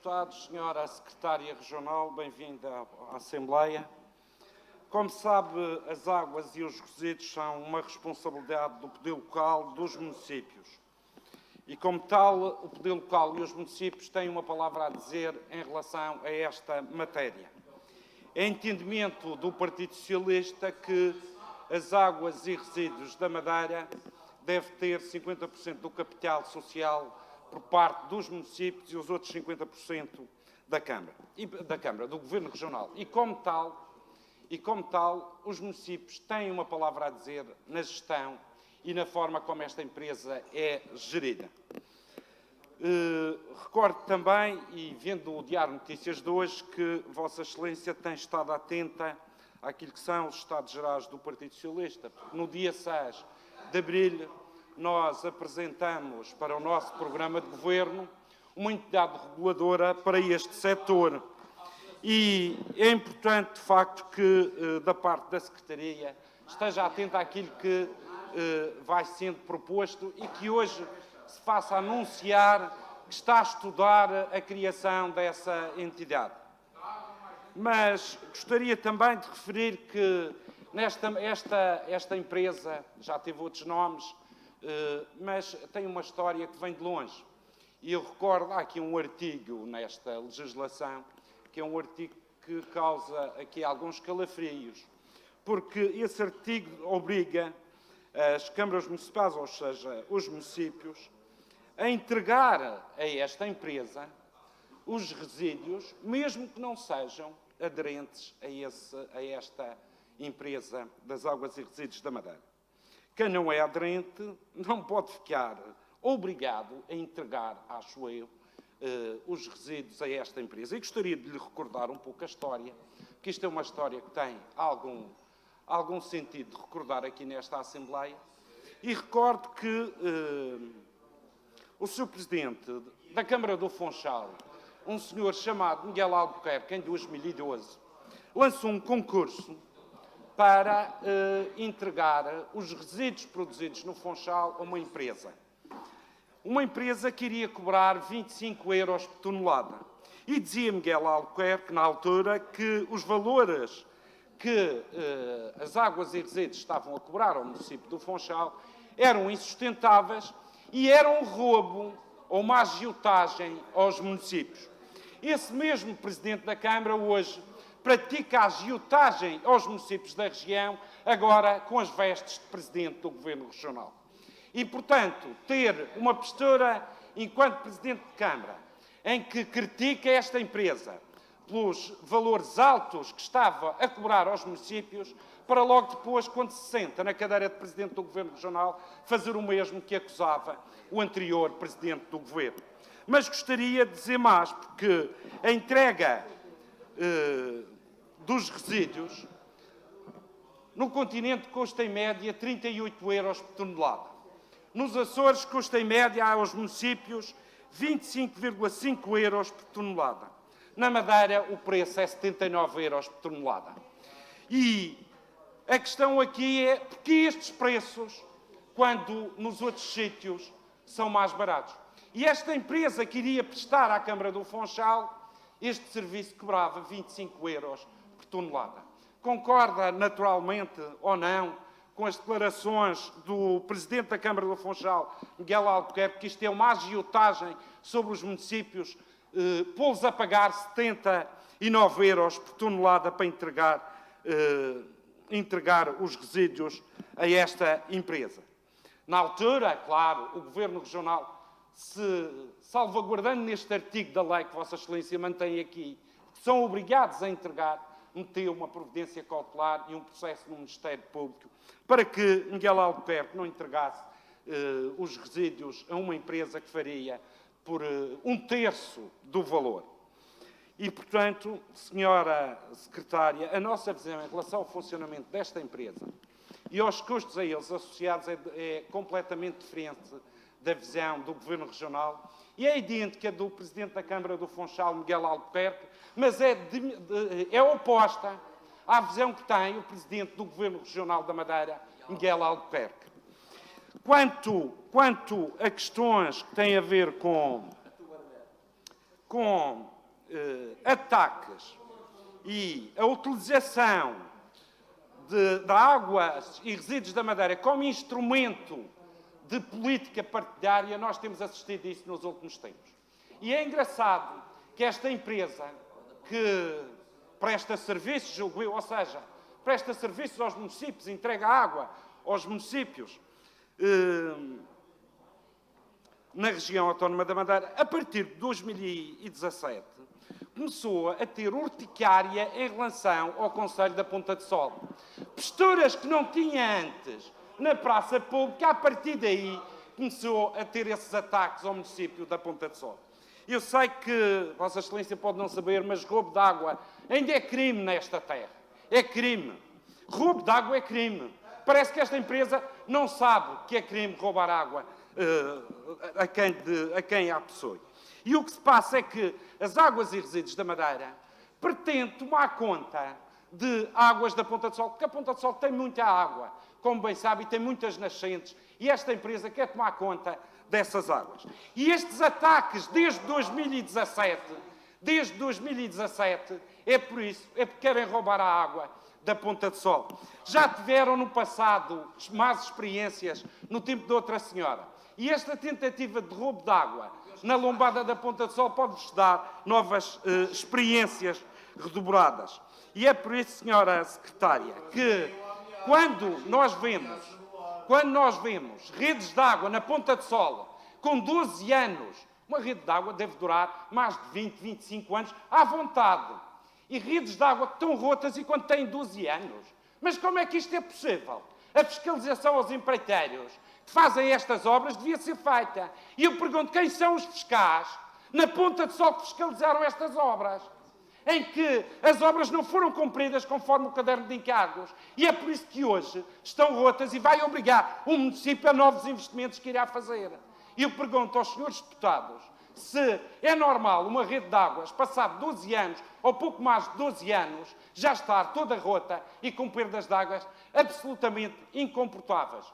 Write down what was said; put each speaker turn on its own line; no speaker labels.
Deputados, Senhora Secretária Regional, bem-vinda à Assembleia. Como sabe, as águas e os resíduos são uma responsabilidade do poder local dos municípios. E, como tal, o poder local e os municípios têm uma palavra a dizer em relação a esta matéria. É entendimento do Partido Socialista que as águas e resíduos da Madeira devem ter 50% do capital social por parte dos municípios e os outros 50% da Câmara, do Governo Regional. E como tal, os municípios têm uma palavra a dizer na gestão e na forma como esta empresa é gerida. Recordo também, e vendo o Diário Notícias de hoje, que Vossa Excelência tem estado atenta àquilo que são os Estados Gerais do Partido Socialista. No dia 6 de abril, nós apresentamos para o nosso programa de governo uma entidade reguladora para este setor. E é importante, de facto, que da parte da Secretaria esteja atenta àquilo que vai sendo proposto e que hoje se faça anunciar que está a estudar a criação dessa entidade. Mas gostaria também de referir que esta empresa já teve outros nomes, mas tem uma história que vem de longe. E eu recordo, há aqui um artigo nesta legislação, que é um artigo que causa aqui alguns calafrios, porque esse artigo obriga as câmaras municipais, ou seja, os municípios, a entregar a esta empresa os resíduos, mesmo que não sejam aderentes a esta empresa das águas e resíduos da Madeira. Quem não é aderente não pode ficar obrigado a entregar, acho eu, os resíduos a esta empresa. E gostaria de lhe recordar um pouco a história, porque isto é uma história que tem algum sentido de recordar aqui nesta Assembleia. E recordo que o Sr. Presidente da Câmara do Funchal, um senhor chamado Miguel Albuquerque, em 2012, lançou um concurso para entregar os resíduos produzidos no Funchal a uma empresa. Uma empresa que iria cobrar 25 euros por tonelada. E dizia Miguel Albuquerque, na altura, que os valores que as águas e resíduos estavam a cobrar ao município do Funchal eram insustentáveis e eram um roubo ou uma agiotagem aos municípios. Esse mesmo Presidente da Câmara hoje pratica a agiotagem aos municípios da região, agora com as vestes de Presidente do Governo Regional. E, portanto, ter uma postura, enquanto Presidente de Câmara, em que critica esta empresa pelos valores altos que estava a cobrar aos municípios, para logo depois, quando se senta na cadeira de Presidente do Governo Regional, fazer o mesmo que acusava o anterior Presidente do Governo. Mas gostaria de dizer mais, porque a entrega dos resíduos no continente custa em média 38 euros por tonelada. Nos Açores custa em média aos municípios 25,5 euros por tonelada. Na Madeira o preço é 79 euros por tonelada. E a questão aqui é porque estes preços, quando nos outros sítios são mais baratos. E esta empresa que iria prestar à Câmara do Funchal este serviço cobrava 25 euros por tonelada. Concorda, naturalmente, ou não, com as declarações do Presidente da Câmara do Funchal, Miguel Albuquerque, que isto é uma agiotagem sobre os municípios, pô-los a pagar 79 euros por tonelada para entregar os resíduos a esta empresa. Na altura, claro, o Governo Regional, se salvaguardando neste artigo da lei que Vossa Excelência mantém aqui, que são obrigados a entregar, meteu uma providência cautelar e um processo no Ministério Público para que Miguel Albuquerque não entregasse os resíduos a uma empresa que faria por 1/3 do valor. E, portanto, Senhora Secretária, a nossa visão em relação ao funcionamento desta empresa e aos custos a eles associados é completamente diferente da visão do Governo Regional e é idêntica do Presidente da Câmara do Funchal, Miguel Albuquerque, mas é oposta à visão que tem o Presidente do Governo Regional da Madeira, Miguel Albuquerque. Quanto a questões que têm a ver com ataques e a utilização de águas e resíduos da Madeira como instrumento de política partidária, nós temos assistido a isso nos últimos tempos. E é engraçado que esta empresa que presta serviços, julgo eu, ou seja, presta serviços aos municípios, entrega água aos municípios na região autónoma da Madeira, a partir de 2017, começou a ter urticária em relação ao Conselho da Ponta de Sol. Posturas que não tinha antes na praça pública, a partir daí começou a ter esses ataques ao município da Ponta de Sol. Eu sei que Vossa Excelência pode não saber, mas roubo de água ainda é crime nesta terra. É crime. Roubo de água é crime. Parece que esta empresa não sabe que é crime roubar água a quem a possui. E o que se passa é que as águas e resíduos da Madeira pretendem tomar conta de águas da Ponta de Sol, porque a Ponta de Sol tem muita água, como bem sabe, e tem muitas nascentes, e esta empresa quer tomar conta dessas águas. E estes ataques, desde 2017, é por isso, é porque querem roubar a água da Ponta de Sol. Já tiveram no passado más experiências no tempo de outra senhora. E esta tentativa de roubo de água na lombada da Ponta de Sol pode-vos dar novas experiências redobradas. E é por isso, senhora secretária, que quando nós vemos redes de água na Ponta de Sol com 12 anos, uma rede de água deve durar mais de 20, 25 anos, à vontade. E redes de água que estão rotas e quando têm 12 anos. Mas como é que isto é possível? A fiscalização aos empreiteiros que fazem estas obras devia ser feita. E eu pergunto, quem são os fiscais na Ponta de Sol que fiscalizaram estas obras? Em que as obras não foram cumpridas conforme o caderno de encargos. E é por isso que hoje estão rotas e vai obrigar o município a novos investimentos que irá fazer. E eu pergunto aos senhores deputados se é normal uma rede de águas, passado 12 anos, ou pouco mais de 12 anos, já estar toda rota e com perdas de águas absolutamente incomportáveis.